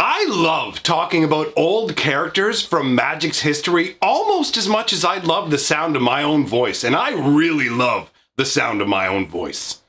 I love talking about old characters from Magic's history almost as much as I love the sound of my own voice, and I really love the sound of my own voice.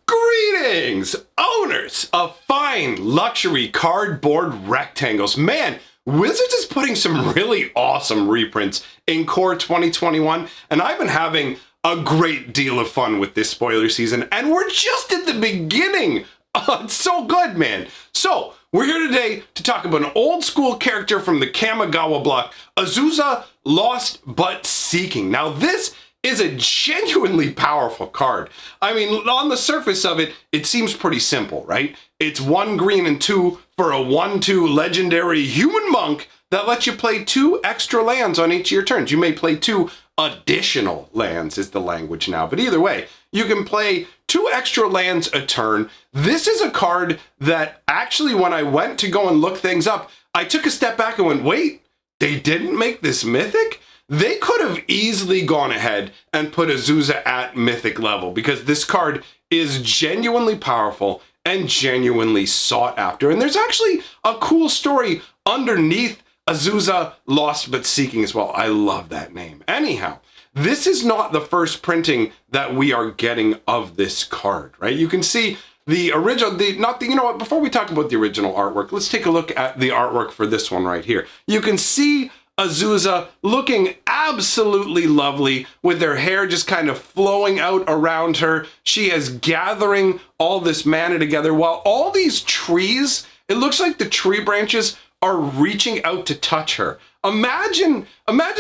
Greetings, owners of fine luxury cardboard rectangles. Man, Wizards is putting some really awesome reprints in Core 2021, and I've been having a great deal of fun with this spoiler season, and we're just at the beginning. Oh, it's so good, man. So, we're here today to talk about an old school character from the Kamigawa block, Azusa, Lost But Seeking. Now, this is a genuinely powerful card. I mean, on the surface of it, it seems pretty simple, right? It's 1 green and 2 for a 1/2 legendary human monk that lets you play 2 extra lands on each of your turns. You may play 2 additional lands is the language now, but either way, you can play 2 extra lands a turn. This is a card that actually, when I went to go and look things up, I took a step back and went, wait, they didn't make this mythic? They could have easily gone ahead and put Azusa at mythic level because this card is genuinely powerful and genuinely sought after. And there's actually a cool story underneath Azusa, Lost But Seeking as well. I love that name. Anyhow, this is not the first printing that we are getting of this card, right? You can see the original, you know what, before we talk about the original artwork, let's take a look at the artwork for this one right here. You can see Azusa looking absolutely lovely with her hair just kind of flowing out around her. She is gathering all this mana together while all these trees, it looks like the tree branches are reaching out to touch her. Imagine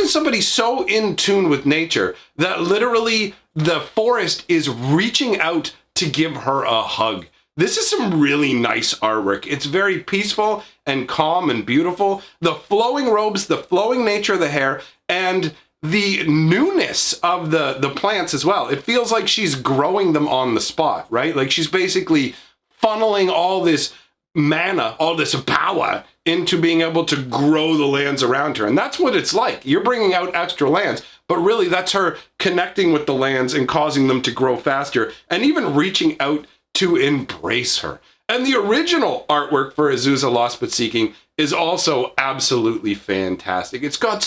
somebody so in tune with nature that literally the forest is reaching out to give her a hug. This is some really nice artwork. It's very peaceful and calm and beautiful. The flowing robes, the flowing nature of the hair, and the newness of the plants as well. It feels like she's growing them on the spot, right? Like she's basically funneling all this mana, all this power into being able to grow the lands around her. And that's what it's like. You're bringing out extra lands, but really that's her connecting with the lands and causing them to grow faster and even reaching out to embrace her. And the original artwork for Azusa Lost But Seeking is also absolutely fantastic. It's got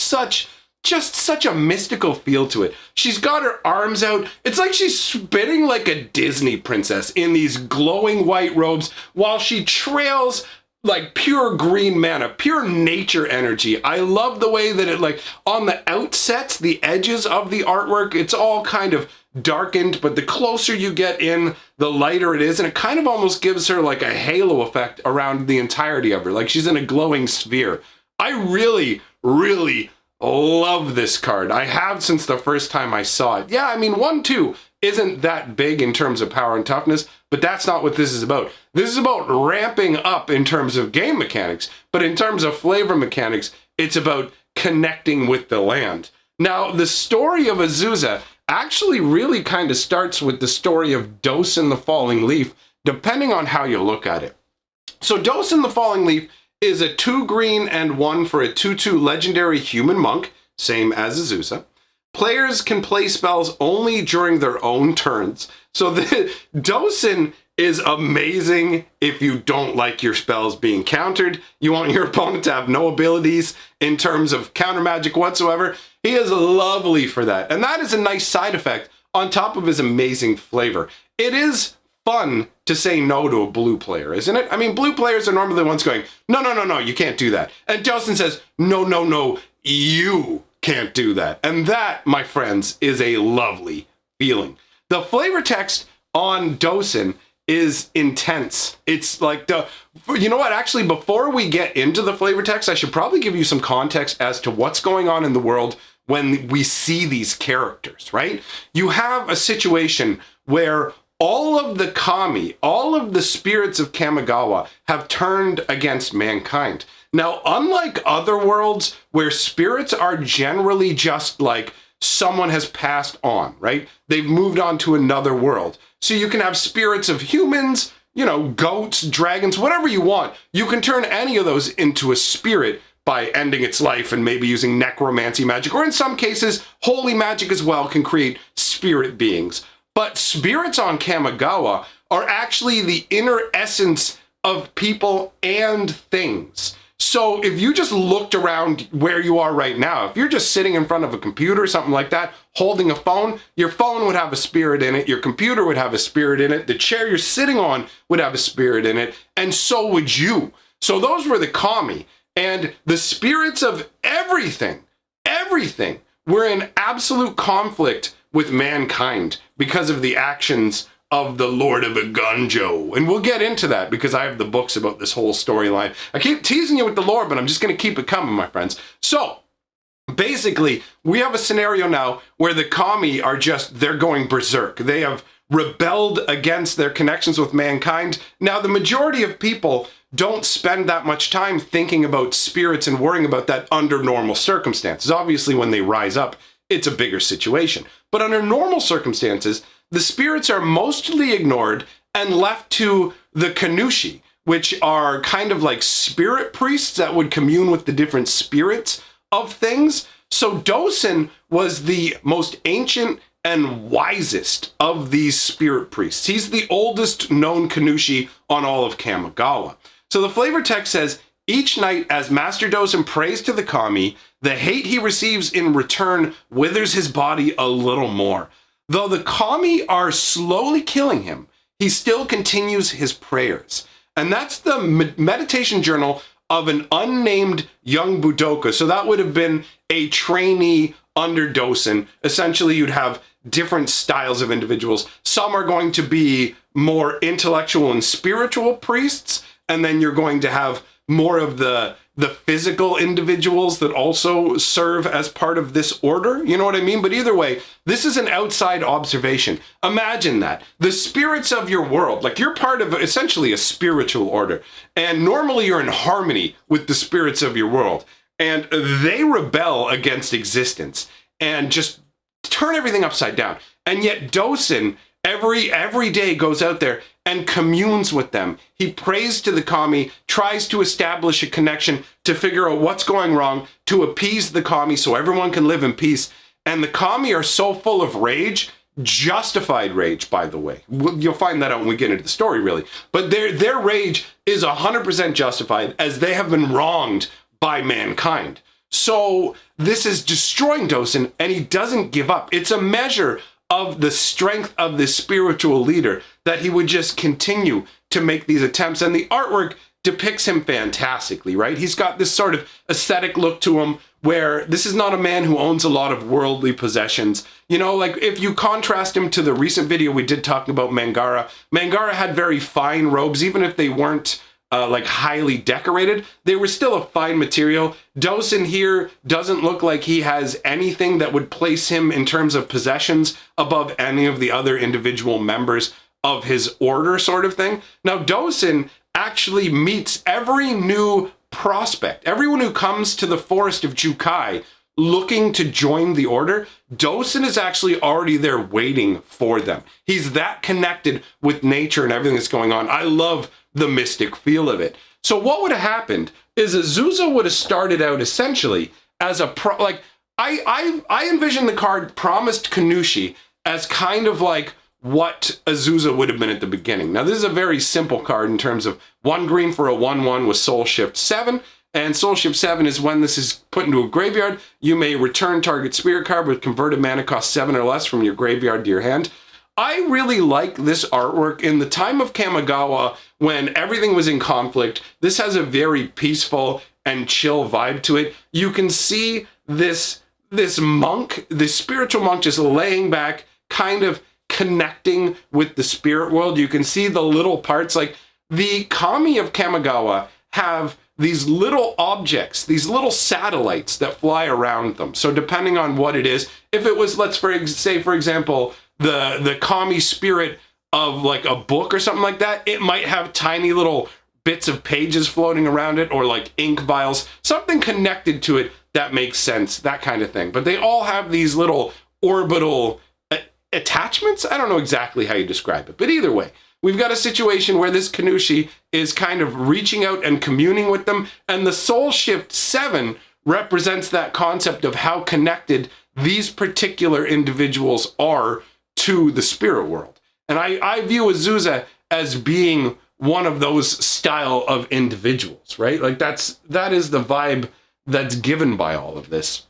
just such a mystical feel to it. She's got her arms out. It's like she's spinning like a Disney princess in these glowing white robes while she trails like pure green mana, pure nature energy. I love the way that it, like, on the outsets, the edges of the artwork, it's all kind of darkened, but the closer you get in, the lighter it is, and it kind of almost gives her like a halo effect around the entirety of her, like she's in a glowing sphere. I really, really love this card. I have since the first time I saw it. Yeah, I mean, 1/2 isn't that big in terms of power and toughness, but that's not what this is about. This is about ramping up in terms of game mechanics, but in terms of flavor mechanics, it's about connecting with the land. Now, the story of Azusa actually really kind of starts with the story of Dosen the Falling Leaf, depending on how you look at it. So Dosen the Falling Leaf is a 2 green and 1 for a 2/2 legendary human monk, same as Azusa. Players can play spells only during their own turns. So the Dosen is amazing if you don't like your spells being countered. You want your opponent to have no abilities in terms of counter magic whatsoever. He is lovely for that. And that is a nice side effect on top of his amazing flavor. It is fun to say no to a blue player, isn't it? I mean, blue players are normally the ones going, no, no, no, no, you can't do that. And Dosen says, no, no, no, you can't do that. And that, my friends, is a lovely feeling. The flavor text on Dosen is intense. It's like you know what, actually, before we get into the flavor text, I should probably give you some context as to what's going on in the world when we see these characters, right? You have a situation where all of the kami, all of the spirits of Kamigawa have turned against mankind. Now, unlike other worlds where spirits are generally just like someone has passed on, right? They've moved on to another world. So you can have spirits of humans, you know, goats, dragons, whatever you want. You can turn any of those into a spirit by ending its life and maybe using necromancy magic, or in some cases, holy magic as well can create spirit beings. But spirits on Kamigawa are actually the inner essence of people and things. So if you just looked around where you are right now, if you're just sitting in front of a computer, something like that, holding a phone, your phone would have a spirit in it, your computer would have a spirit in it, the chair you're sitting on would have a spirit in it, and so would you. So those were the kami, and the spirits of everything were in absolute conflict with mankind because of the actions of the Lord of Agonjo. And we'll get into that because I have the books about this whole storyline. I keep teasing you with the lore, but I'm just going to keep it coming, my friends. So, basically, we have a scenario now where the kami are they're going berserk. They have rebelled against their connections with mankind. Now, the majority of people don't spend that much time thinking about spirits and worrying about that under normal circumstances. Obviously, when they rise up, it's a bigger situation. But under normal circumstances, the spirits are mostly ignored and left to the Kanushi, which are kind of like spirit priests that would commune with the different spirits of things. So Dosen was the most ancient and wisest of these spirit priests. He's the oldest known Kanushi on all of Kamigawa. So the flavor text says, each night as Master Dosen prays to the kami, the hate he receives in return withers his body a little more. Though the kami are slowly killing him, he still continues his prayers. And that's the meditation journal of an unnamed young Budoka. So that would have been a trainee under Dosen. Essentially, you'd have different styles of individuals. Some are going to be more intellectual and spiritual priests, and then you're going to have more of the physical individuals that also serve as part of this order. You know what I mean? But either way, this is an outside observation. Imagine that. The spirits of your world, like you're part of essentially a spiritual order. And normally you're in harmony with the spirits of your world. And they rebel against existence and just turn everything upside down. And yet Dosen every day goes out there and communes with them. He prays to the kami, tries to establish a connection to figure out what's going wrong, to appease the kami so everyone can live in peace. And the kami are so full of rage, justified rage, by the way. You'll find that out when we get into the story, really. But their rage is 100% justified, as they have been wronged by mankind. So this is destroying Dosen, and he doesn't give up. It's a measure of the strength of this spiritual leader that he would just continue to make these attempts. And the artwork depicts him fantastically, right? He's got this sort of aesthetic look to him where this is not a man who owns a lot of worldly possessions. You know, like if you contrast him to the recent video we did talking about Mangara, Mangara had very fine robes, even if they weren't like highly decorated, they were still a fine material. Dosen here doesn't look like he has anything that would place him in terms of possessions above any of the other individual members of his order, sort of thing. Now Dosen actually meets every new prospect, everyone who comes to the forest of Jukai looking to join the order. Dosen is actually already there waiting for them. He's that connected with nature and everything that's going on. I love the mystic feel of it. So what would have happened is Azusa would have started out essentially as I envision the card Promised Kanushi as kind of like what Azusa would have been at the beginning. Now this is a very simple card in terms of 1 green for a 1/1 with Soul Shift 7. And Soul Shift 7 is when this is put into a graveyard, you may return target spirit card with converted mana cost 7 or less from your graveyard to your hand. I really like this artwork. In the time of Kamigawa, when everything was in conflict, this has a very peaceful and chill vibe to it. You can see this monk, this spiritual monk, just laying back, kind of connecting with the spirit world. You can see the little parts, like the kami of Kamigawa have these little objects, these little satellites that fly around them. So depending on what it is, if it was, let's say, for example, the kami spirit of like a book or something like that, it might have tiny little bits of pages floating around it, or like ink vials, something connected to it that makes sense, that kind of thing. But they all have these little orbital attachments. I don't know exactly how you describe it, but either way, we've got a situation where this Kanushi is kind of reaching out and communing with them, and the Soul Shift 7 represents that concept of how connected these particular individuals are to the spirit world. And I view Azusa as being one of those style of individuals, right? Like that is the vibe that's given by all of this.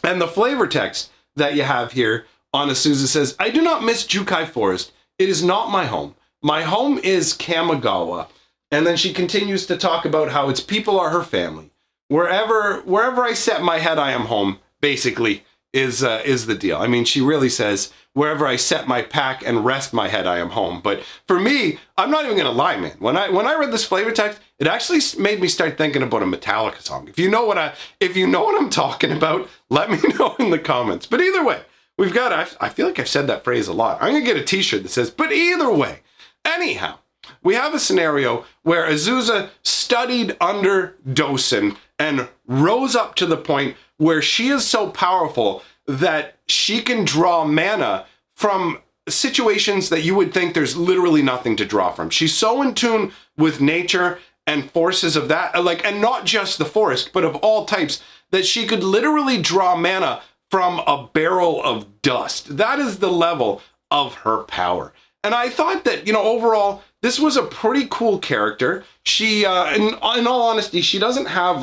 And the flavor text that you have here on Azusa says, I do not miss Jukai Forest. It is not my home. My home is Kamigawa. And then she continues to talk about how its people are her family. Wherever I set my head, I am home, basically, is the deal. I mean, she really says, wherever I set my pack and rest my head, I am home. But for me, I'm not even going to lie, man. When I read this flavor text, it actually made me start thinking about a Metallica song. If you know what I'm talking about, let me know in the comments. But either way, we've got, I feel like I've said that phrase a lot. I'm going to get a t-shirt that says, but either way. Anyhow, we have a scenario where Azusa studied under Dosen and rose up to the point where she is so powerful that she can draw mana from situations that you would think there's literally nothing to draw from. She's so in tune with nature and forces of that, and not just the forest, but of all types, that she could literally draw mana from a barrel of dust. That is the level of her power. And I thought that, overall, this was a pretty cool character. She, in all honesty, she doesn't have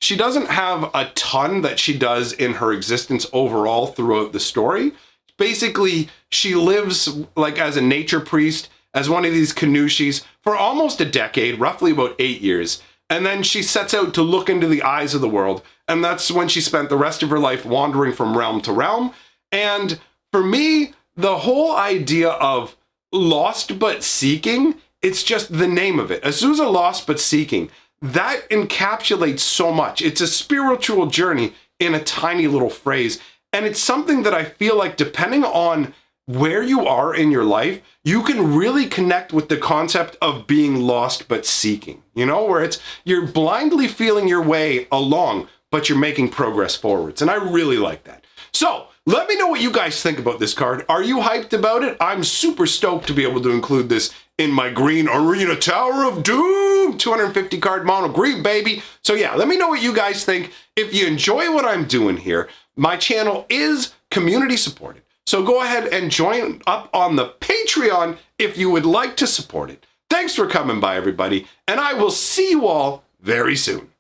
she doesn't have a ton that she does in her existence overall throughout the story. Basically, she lives as a nature priest, as one of these Kanushis for almost a decade, roughly about 8 years. And then she sets out to look into the eyes of the world. And that's when she spent the rest of her life wandering from realm to realm. And for me, the whole idea of lost but seeking, it's just the name of it. Azusa Lost but Seeking. That encapsulates so much. It's a spiritual journey in a tiny little phrase. And it's something that I feel like, depending on where you are in your life, you can really connect with the concept of being lost but seeking. Where you're blindly feeling your way along, but you're making progress forwards. And I really like that. So let me know what you guys think about this card. Are you hyped about it? I'm super stoked to be able to include this in my green Arena Tower of Doom 250 card mono green, baby. So yeah, let me know what you guys think. If you enjoy what I'm doing here, my channel is community supported. So go ahead and join up on the Patreon if you would like to support it. Thanks for coming by, everybody, and I will see you all very soon.